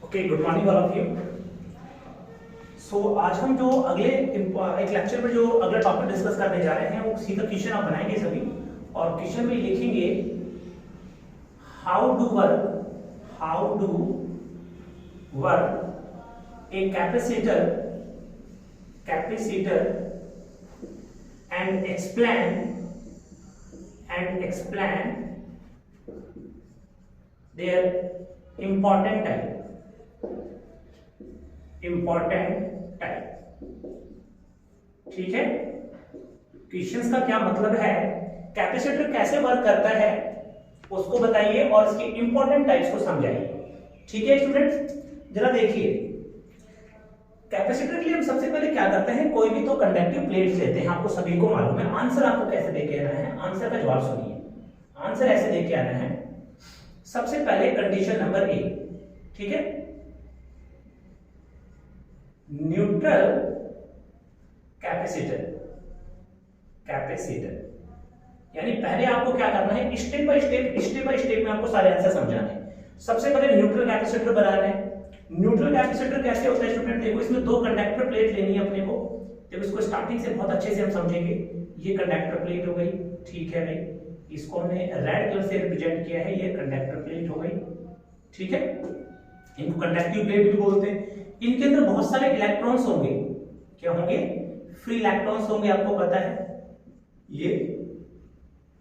Okay, good morning all of you. So आज हम जो अगले एक लेक्चर में जो अगला टॉपिक डिस्कस करने जा रहे हैं वो सीधा क्वेश्चन आप बनाएंगे सभी, और क्वेश्चन में लिखेंगे how do work a capacitor and explain their important type. ठीक है, क्वेश्चंस का क्या मतलब है, कैपेसिटर कैसे वर्क करता है उसको बताइए और इसके इंपॉर्टेंट टाइप्स को समझाइए। ठीक है स्टूडेंट्स, जरा देखिए कैपेसिटर के लिए हम सबसे पहले क्या करते हैं, कोई भी तो कंडक्टिव प्लेट्स लेते हैं, आपको सभी को मालूम है। आंसर आपको कैसे देके आना है, आंसर का जवाब सुनिए। आंसर ऐसे देके आना है, सबसे पहले कंडीशन नंबर ए, ठीक है, न्यूट्रल कैपेसिटर यानी पहले आपको क्या करना है, स्टेप बाय स्टेप में आपको सारे आंसर समझाने हैं। सबसे पहले न्यूट्रल कैपेसिटर बनाना है। न्यूट्रल कैपेसिटर कैसे होता है स्टूडेंट, देखो इसमें दो कंडक्टर प्लेट लेनी है अपने को। देखो इसको स्टार्टिंग से बहुत अच्छे से हम समझेंगे। ये कंडक्टर प्लेट हो गई, ठीक है भाई, इसको हमने रेड कलर से रिप्रेजेंट किया है, ये कंडक्टर प्लेट हो गई, ठीक है। इनको कंडक्टिव प्लेट भी बोलते हैं। इनके अंदर बहुत सारे इलेक्ट्रॉन्स होंगे, क्या होंगे, फ्री इलेक्ट्रॉन्स होंगे, आपको पता है ये।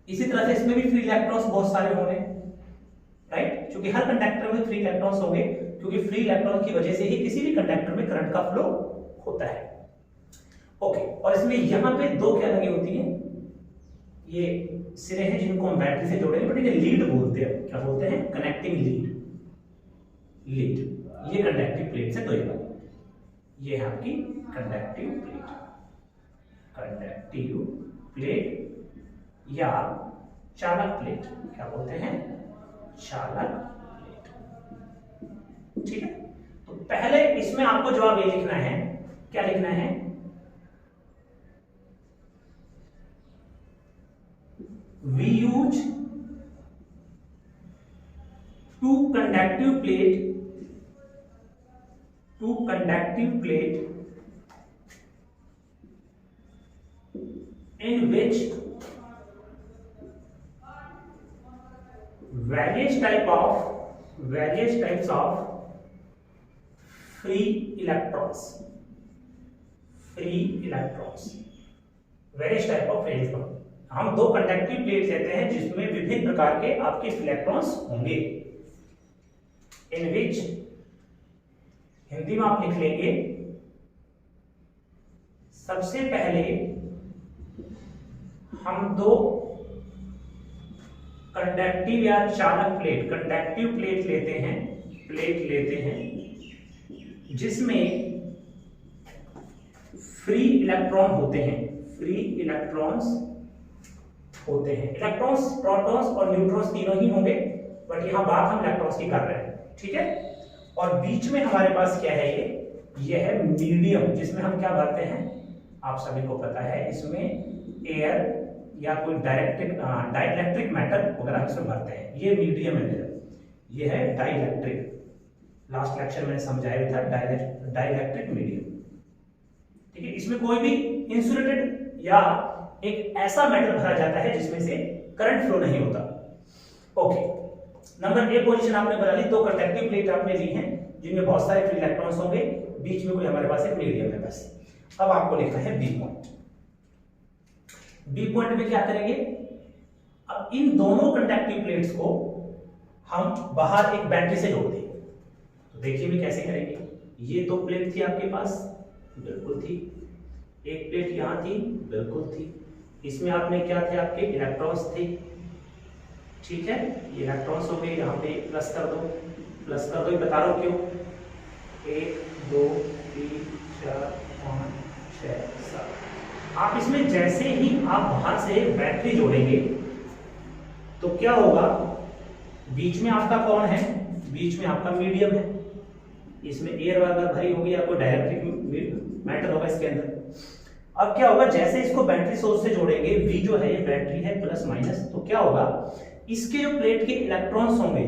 इसी तरह से इसमें भी फ्री इलेक्ट्रॉन्स बहुत सारे होंगे, राइट, क्योंकि हर कंडक्टर में फ्री इलेक्ट्रॉन्स होंगे, क्योंकि फ्री इलेक्ट्रॉन की वजह से ही किसी भी कंडक्टर में करंट का फ्लो होता है। ओके, और इसमें यहां पे दो क्या लगी होती हैं, ये सिरे हैं जिनको हम बैटरी से जोड़ेंगे, बट इन्हें लीड बोलते हैं। क्या बोलते हैं, कनेक्टिंग लीड। ये कंडक्टिव प्लेट से दो, ये है आपकी कंडक्टिव प्लेट या चालक प्लेट, क्या बोलते हैं, चालक प्लेट। ठीक है, तो पहले इसमें आपको जवाब ये लिखना है, क्या लिखना है, we use two conductive plate in which various types of free electrons, various type of free electrons। हम दो कंडक्टिव प्लेट लेते हैं जिसमें विभिन्न प्रकार के आपके इलेक्ट्रॉन्स होंगे। इन विच, हिंदी में आप लिख लेंगे, सबसे पहले हम दो कंडक्टिव या चालक प्लेट, कंडक्टिव प्लेट लेते हैं जिसमें फ्री इलेक्ट्रॉन होते हैं, इलेक्ट्रॉन्स, प्रोटॉन्स और न्यूट्रॉन्स तीनों ही होंगे, बट यहां बात हम इलेक्ट्रॉन्स की कर रहे हैं, ठीक है। और बीच में हमारे पास क्या है, ये है मीडियम, जिसमें हम क्या भरते हैं, आप सभी को पता है, इसमें एयर या कोई डाइलेक्ट्रिक मैटर वगैरह इसमें भरते हैं। ये मीडियम है मेरा, ये है डाइलेक्ट्रिक। लास्ट लेक्चर में समझाया था डाइलेक्ट्रिक मीडियम, ठीक है। इसमें कोई भी इंसुलेटेड या एक ऐसा मेटल भरा जाता है जिसमें से करंट फ्लो नहीं होता। ओके, नंबर ए पोजीशन आपने बना ली, दो कंडक्टिव प्लेट आपने ली हैं जिनमें बहुत सारे फ्री इलेक्ट्रॉन्स होंगे, बीच में कोई हमारे पास एक मीडियम है बस। अब आपको लिखना है बी पॉइंट। बी पॉइंट में क्या करेंगे, अब इन दोनों कंडक्टिव प्लेट्स को हम बाहर एक बैटरी से जोड़ देंगे। तो देखिए भी कैसे करेंगे। ये दो प्लेट थी आपके पास, बिल्कुल थी, एक प्लेट यहां थी, बिल्कुल थी, इसमें आपने क्या थे, आपके इलेक्ट्रॉन्स थे, ठीक है। ये इलेक्ट्रॉन्स हो गए, यहाँ पे प्लस कर दो, ये बता रहा हूं क्यों, 1 2 3 4 5 6 7। आप इसमें जैसे ही आप बाहर से बैटरी जोड़ेंगे तो क्या होगा, बीच में आपका कौन है, बीच में आपका मीडियम है, इसमें एयर वगैरह भरी होगी या कोई डाइलेक्ट्रिक मैटर होगा इसके अंदर। अब क्या होगा, जैसे इसको बैटरी सोर्स से जोड़ेंगे, V जो है ये बैटरी है प्लस माइनस, तो क्या होगा, इसके जो प्लेट के इलेक्ट्रॉन्स होंगे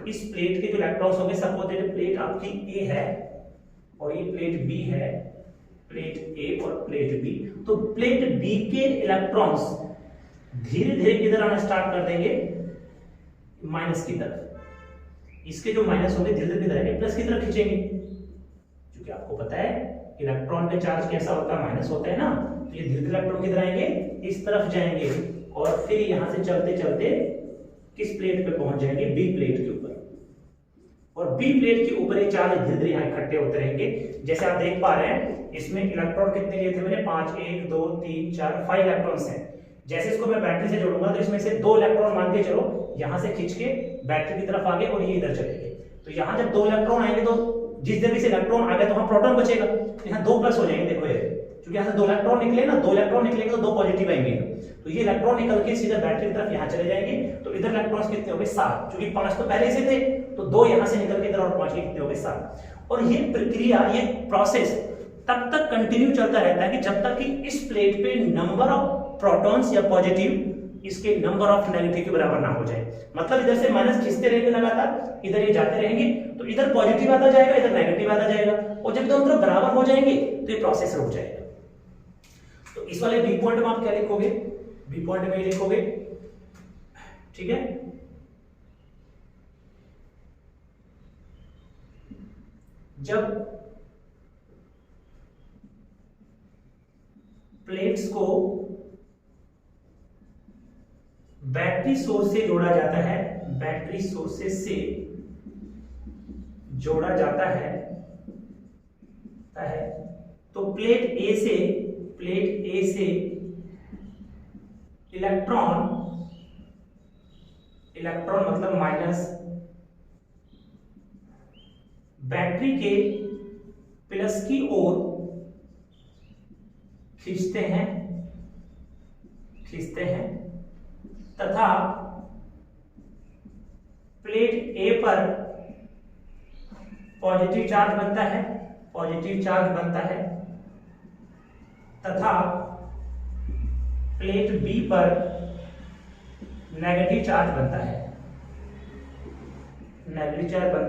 इस प्लेट के जो इलेक्ट्रॉन्स होंगे, सपोज दैट प्लेट आपकी ए है और ये प्लेट बी है, प्लेट ए और प्लेट बी, तो प्लेट बी के इलेक्ट्रॉन्स धीरे धीरे किधर आना स्टार्ट कर देंगे, माइनस की तरफ। इसके जो माइनस होंगे धीरे धीरे किधर आएंगे, प्लस की तरफ खींचेंगे, क्योंकि आपको पता है इलेक्ट्रॉन पे चार्ज कैसा होता है, माइनस होता है ना, तो ये धीरे धीरे इलेक्ट्रॉन किधर आएंगे, इस तरफ जाएंगे और फिर यहां से चलते चलते किस प्लेट पे पहुंच जाएंगे, बी प्लेट के ऊपर। और बी प्लेट के ऊपर ये चार्ज धीरे धीरे यहाँ इकट्ठे होते रहेंगे। जैसे आप देख पा रहे हैं इसमें इलेक्ट्रॉन कितने लिए थे मैंने, 5, 1, 2, 3, 4, 5 इलेक्ट्रॉन्स हैं। जैसे इसको मैं बैटरी से जोड़ूंगा तो इसमें से 2 इलेक्ट्रॉन मान के चलो यहां से खींच के बैटरी की तरफ आ गए और ये इधर चले गए। तो यहाँ जब 2 इलेक्ट्रॉन आएंगे तो जिस जगह से इलेक्ट्रॉन आ गया तो वहां प्रोटॉन बचेगा, तो यहाँ 2 प्लस हो जाएंगे। देखो ये क्योंकि यहाँ से 2 इलेक्ट्रॉन निकले ना, 2 इलेक्ट्रॉन निकलेंगे तो 2 पॉजिटिव आएंगे, तो ये इलेक्ट्रॉन निकल के सीधा बैटरी की तरफ यहाँ चले जाएंगे। तो इधर इलेक्ट्रॉन्स कितने हो गए, 7, क्योंकि 5 तो पहले से थे, तो 2 यहाँ से निकल के इधर और 5 कितने हो गए, 7। और ये प्रक्रिया, ये प्रोसेस तब तक कंटिन्यू चलता रहता है कि जब तक कि इस प्लेट पे नंबर ऑफ प्रोटॉन्स या पॉजिटिव इसके नंबर ऑफ नेगेटिव के बराबर ना हो जाए। मतलब इधर से माइनस खींचते रहेंगे लगातार, इधर ये जाते रहेंगे, तो इधर पॉजिटिव आता जाएगा, इधर नेगेटिव आता जाएगा, और जब दोनों तरफ बराबर हो जाएंगे तो ये प्रोसेस रुक जाएगा। तो इस वाले बी पॉइंट में आप क्या लिखोगे, बी पॉइंट में ये लिखोगे, ठीक है। जब प्लेट्स को बैटरी सोर्स से जोड़ा जाता है, बैटरी सोर्सेस से जोड़ा जाता है, तो प्लेट ए से इलेक्ट्रॉन मतलब माइनस बैटरी के प्लस की ओर खींचते हैं तथा प्लेट ए पर पॉजिटिव चार्ज बनता है, तथा प्लेट बी पर नेगेटिव चार्ज बनता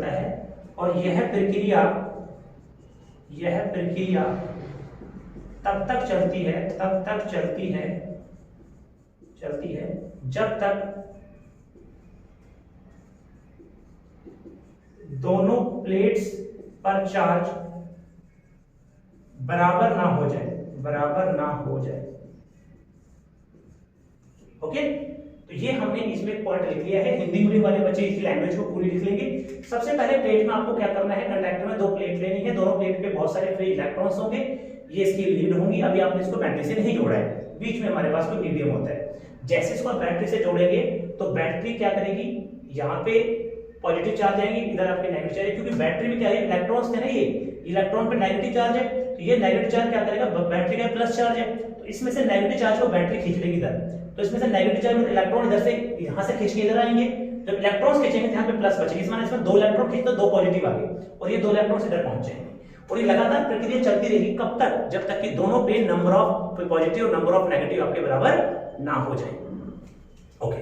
है। और यह प्रक्रिया तब तक चलती है जब तक दोनों प्लेट्स पर चार्ज बराबर ना हो जाए। ओके, तो ये हमने इसमें पॉइंट लिख लिया है। हिंदी मीडियम वाले बच्चे इसी लैंग्वेज को पूरी लिख लेंगे। सबसे पहले प्लेट में आपको क्या करना है, कंडक्टर में 2 प्लेट लेनी है, दोनों प्लेट पे बहुत सारे फ्री इलेक्ट्रॉन्स होंगे, ये इसकी लीड होंगी। अभी आपने इसको बैटरी से नहीं जोड़ा है, बीच में हमारे पास कोई मीडियम होता है। जैसे इसको बैटरी से जोड़ेंगे तो बैटरी क्या करेगी, यहाँ पे पॉजिटिव चार्ज आएंगे, इधर आपके नेगेटिव चार्ज है, क्योंकि बैटरी में क्या है, इलेक्ट्रॉन्स थे ना, ये इलेक्ट्रॉन पे नेगेटिव चार्ज है, तो ये नेगेटिव चार्ज क्या करेगा, बैटरी का प्लस चार्ज है, तो इसमें से नेगेटिव चार्ज को बैटरी खींच लेगी इधर, तो इसमें से नेगेटिव चार्ज में इलेक्ट्रॉन इधर से यहाँ से खींच के इधर आएंगे। जब इलेक्ट्रॉन्स खींचेंगे तो यहाँ पे प्लस बचेगी, इस माने इसमें 2 इलेक्ट्रॉन खींचे तो 2 पॉजिटिव आ गए और ये 2 इलेक्ट्रॉन इधर पहुंच जाएंगे। और ये लगातार प्रक्रिया चलती रहेगी, कब तक, जब तक कि दोनों पे नंबर ऑफ पॉजिटिव और नंबर ऑफ नेगेटिव आपके बराबर ना हो जाए। ओके,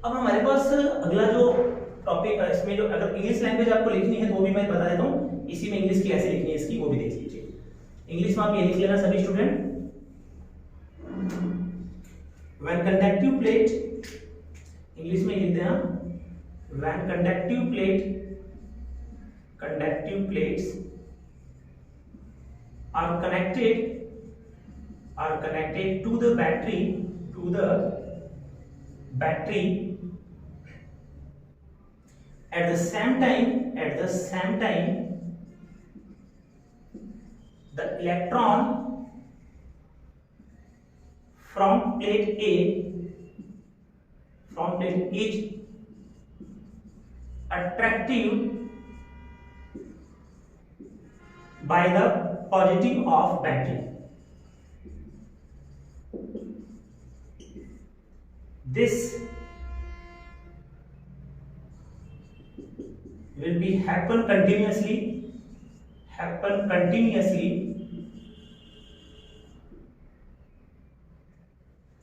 अब हमारे पास अगला जो टॉपिक है, इसमें जो अगर इंग्लिश लैंग्वेज आपको लिखनी है तो वो भी मैं बता देता हूँ, इसी में इंग्लिश की ऐसे लिखनी है इसकी, वो भी देख लीजिए। इंग्लिश में आप ये लिख लेना सभी student, when conductive plate, English में लिखते हैं when conductive plates are connected to the battery at the same time the electron from plate A is attracted by the positive of battery. This will be happen continuously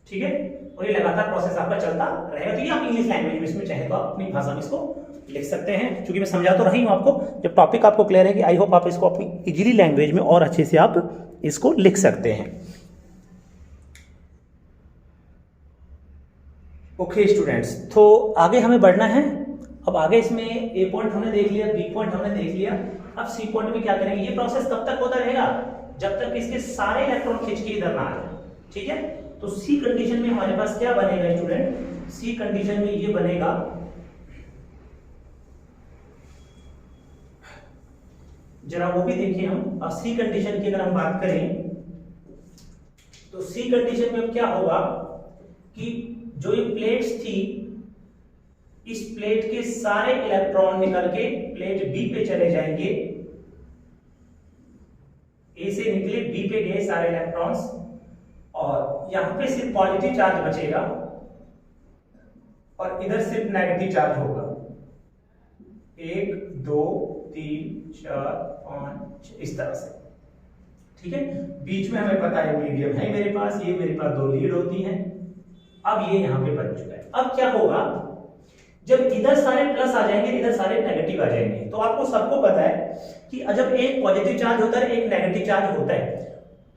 ठीक है। और ये लगातार process आपका चलता रहेगा। तो ये आप इंग्लिश लैंग्वेज में इसमें चाहे तो आप अपनी भाषा में इसको लिख सकते हैं। क्योंकि मैं समझा तो रही हूँ आपको, जब टॉपिक आपको क्लियर है कि आई होप आप इसको अपनी इजीली लैंग्वेज में और अच्छे से आप इसको लिख सकते हैं। ओके स्टूडेंट्स, तो आगे हमें बढ़ना है। अब आगे इसमें ए पॉइंट हमने देख लिया, बी पॉइंट हमने देख लिया, अब सी पॉइंट में क्या करेंगे। ये प्रोसेस कब तक होता रहेगा, जब तक इसके सारे इलेक्ट्रॉन खींच के इधर ना आ जाए, ठीक है। तो सी कंडीशन में हमारे पास क्या बनेगा स्टूडेंट, सी कंडीशन में ये बनेगा, जरा वो भी देखिए हम। अब सी कंडीशन की अगर हम बात करें तो सी कंडीशन में अब क्या होगा कि जो ये प्लेट्स थी, इस प्लेट के सारे इलेक्ट्रॉन निकल के प्लेट बी पे चले जाएंगे। ए से निकले बी पे गए सारे इलेक्ट्रॉन्स, और यहां पे सिर्फ पॉजिटिव चार्ज बचेगा और इधर सिर्फ नेगेटिव चार्ज होगा। 1 2 3 4 5 इस तरह से, ठीक है। बीच में हमें पता है मीडियम है मेरे पास, ये मेरे पास 2 लीड होती हैं। अब ये यहां पे बन चुका है। अब क्या होगा, जब इधर सारे प्लस आ जाएंगे, इधर सारे नेगेटिव आ जाएंगे। तो आपको सबको पता है कि जब एक पॉजिटिव चार्ज होता है, एक नेगेटिव चार्ज होता है,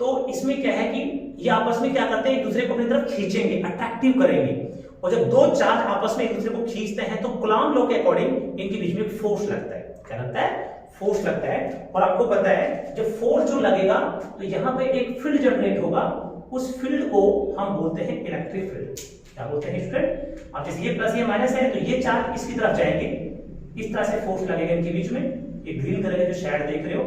तो इसमें क्या है कि ये आपस में क्या करते हैं, एक दूसरे को अपनी तरफ खींचेंगे, अट्रैक्टिव करेंगे। और जब दो चार्ज आपस में एक दूसरे को खींचते हैं तो कूलॉम लॉ के अकॉर्डिंग इनके बीच में फोर्स लगता है। क्या लगता है, फोर्स लगता है। और आपको पता है जब फोर्स जो लगेगा तो यहाँ पे एक फील्ड जनरेट होगा, उस फील्ड को हम बोलते हैं इलेक्ट्रिक फील्ड। क्या बोलते हैं स्टूडेंट, अब जैसे ये प्लस ये माइनस है तो ये चार्ज इसकी तरफ जाएंगे, इस तरह से फोर्स लगेगा इनके बीच में। ये ग्रीन कलर का जो शेड देख रहे हो,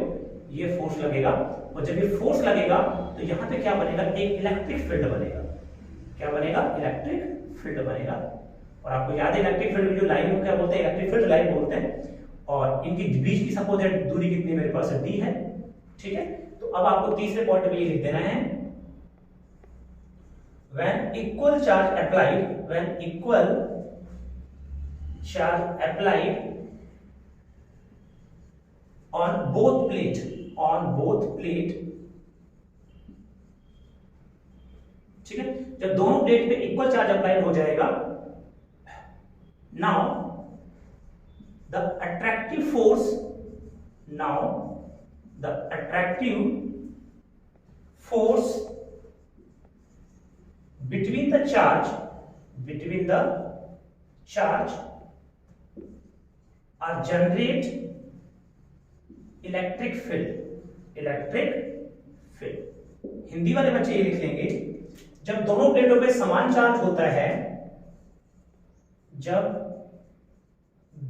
ये फोर्स लगेगा। और जब ये फोर्स लगेगा तो यहाँ पे क्या बनेगा, एक इलेक्ट्रिक फील्ड बनेगा। क्या बनेगा, इलेक्ट्रिक फील्ड बनेगा। और आपको याद है इलेक्ट्रिक फील्ड जो लाइन को क्या बोलते हैं, इलेक्ट्रिक फील्ड लाइन बोलते हैं। और इनके बीच की सपोज दूरी कितनी मेरे पास डी है, ठीक है। तो अब आपको तीसरे पॉइंट में ये लिख देना है, when equal charge applied on both plate, ठीक है। जब दोनों प्लेट पे इक्वल चार्ज अप्लाइड हो जाएगा, now the attractive force between the charge are generate electric field। Hindi वाले बच्चे ये लिख लेंगे, जब दोनों प्लेटों पे समान चार्ज होता है, जब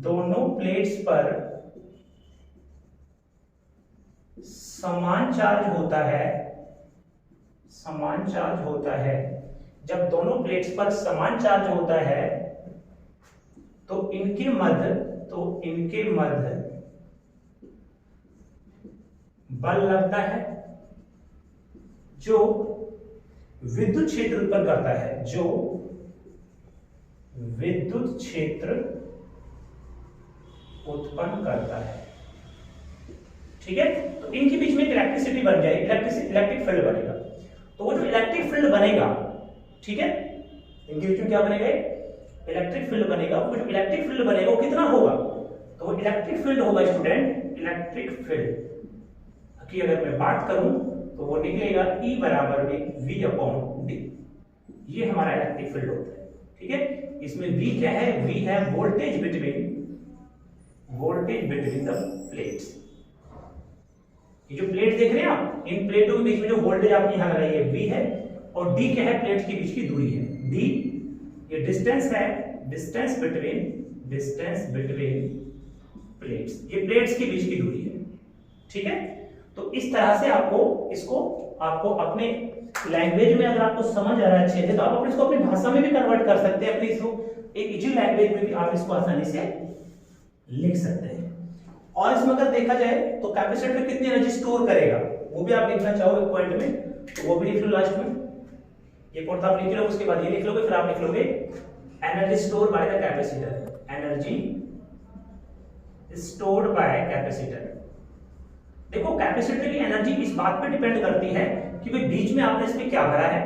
दोनों प्लेट्स पर समान चार्ज होता है, जब दोनों प्लेट्स पर समान चार्ज होता है तो इनके मध्य बल लगता है जो विद्युत क्षेत्र उत्पन्न करता है, ठीक है। तो इनके बीच में इलेक्ट्रिसिटी बन जाएगी, इलेक्ट्रिक फील्ड बनेगा। तो वो जो इलेक्ट्रिक फील्ड बनेगा, ठीक है, इनके बीच में क्या बनेगा, इलेक्ट्रिक फील्ड बनेगा। वो जो इलेक्ट्रिक फील्ड बनेगा वो कितना होगा, तो वो इलेक्ट्रिक फील्ड होगा स्टूडेंट, इलेक्ट्रिक फील्ड की अगर मैं बात करूं तो वो निकलेगा E बराबर में V/D। ये हमारा इलेक्ट्रिक फील्ड होता है, ठीक है। इसमें V क्या है, V है वोल्टेज बिटवीन द प्लेट्स। ये जो प्लेट देख रहे हैं आप, इन प्लेटों के बीच में जो वोल्टेज आपने यहां लगाई है V है, और D क्या है, प्लेट्स के बीच की दूरी है D। ये डिस्टेंस है, डिस्टेंस बिटवीन प्लेट्स, ये प्लेट्स के बीच की दूरी है, ठीक है। तो इस तरह से आपको अपने लैंग्वेज में अगर आपको समझ आ रहा है अच्छे से, तो आप इसको अपनी भाषा में भी कन्वर्ट कर सकते हैं, अपनी इसको एक इजी लैंग्वेज में भी आप इसको आसानी से लिख सकते हैं। और इसमें अगर देखा जाए तो कैपेसिटर कितनी एनर्जी स्टोर करेगा वो भी आप लिखना चाहो एक पॉइंट में, तो वो भी लिख लो लास्ट में। ये पॉइंट आप लिख लो, उसके बाद ये लिख लोगे, फिर आप लिख लोगे energy store by the capacitor, energy stored bye capacitor. देखो कैपेसिटर की एनर्जी इस बात पे डिपेंड करती है कि भाई बीच में आपने इसमें क्या भरा है,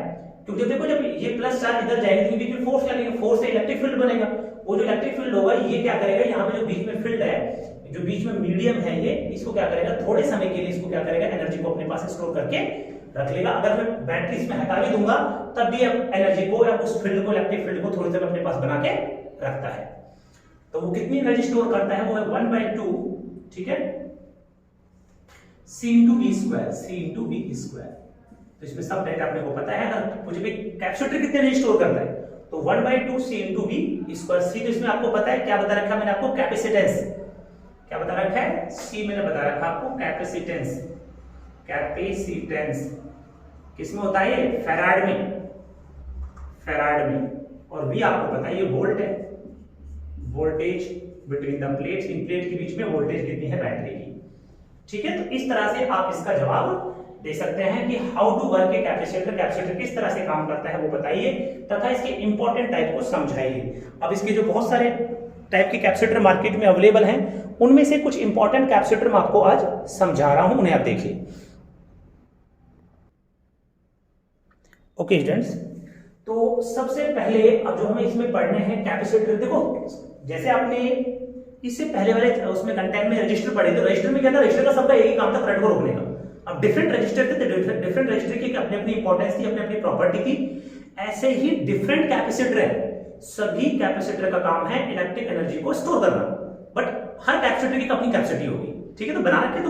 क्योंकि देखो जब ये प्लस चार्ज इधर जाएगी तो बीच में फोर्स लगेगा, फोर्स से इलेक्ट्रिक फील्ड बनेगा। वो जो इलेक्ट्रिक फील्ड होगा ये क्या करेगा, यहाँ पे जो बीच में फील्ड है, जो बीच में मीडियम है ये, इसको क्या करेगा, थोड़े समय के लिए इसको क्या करेगा, एनर्जी को अपने पास स्टोर करके रख लेगा। अगर मैं बैटरी इसमें हटा भी दूंगा तब भी एनर्जी को या उस फील्ड को, इलेक्ट्रिक फील्ड को थोड़ी देर अपने पास बना के रखता है। तो वो कितनी एनर्जी स्टोर करता है, वो है 1/2, ठीक है, C × V square, C × V square. तो इसमें सब डेटा अपने को पता है। अगर मुझे भी कैपेसिटर कितनी एनर्जी स्टोर करता है तो 1/2 C × V स्क्वायर। C तो इसमें आपको पता है, क्या बता रखा मैंने आपको, कैपेसिटेंस। क्या बता रखा है, C मैंने बता रखा आपको कैपेसिटेंस। कैपेसिटेंस किसमें होता है, ये फैराड में, फैराड में। और V आपको पता है ये वोल्ट है, voltage between the plates, in plate के बीच में वोल्टेज कितनी है बैटरी की, ठीक है। तो इस तरह से आप इसका जवाब दे सकते हैं कि how to work a capacitor, capacitor किस तरह से काम करता है वो बताइए, तथा इसके इंपॉर्टेंट टाइप को समझाइए। अब इसके जो बहुत सारे टाइप के कैपेसिटर मार्केट में अवेलेबल हैं, उनमें से कुछ इंपॉर्टेंट कैपेसिटर मैं आपको आज समझा रहा हूं, उन्हें आप देखिए। ओके स्टूडेंट्स, तो सबसे पहले अब जो हमें इसमें पढ़ने हैं कैपेसिटर, देखो जैसे आपने इससे पहले वाले उसमें कंटेंट में रजिस्टर पढ़े थे, रजिस्टर में क्या था, रजिस्टर का सबका एक ही काम था, करंट को रोकने का। अब डिफरेंट रजिस्टर थे, डिफरेंट रजिस्टर की अपनी अपनी इंपॉर्टेंस थी, अपनी अपनी प्रॉपर्टी थी। ऐसे ही डिफरेंट कैपेसिटर है, सभी कैपेसिटर का काम है इलेक्ट्रिक एनर्जी को स्टोर करना, बट हर कैपेसिटर की अपनी कैपेसिटी होगी, ठीक है। तो बना रखे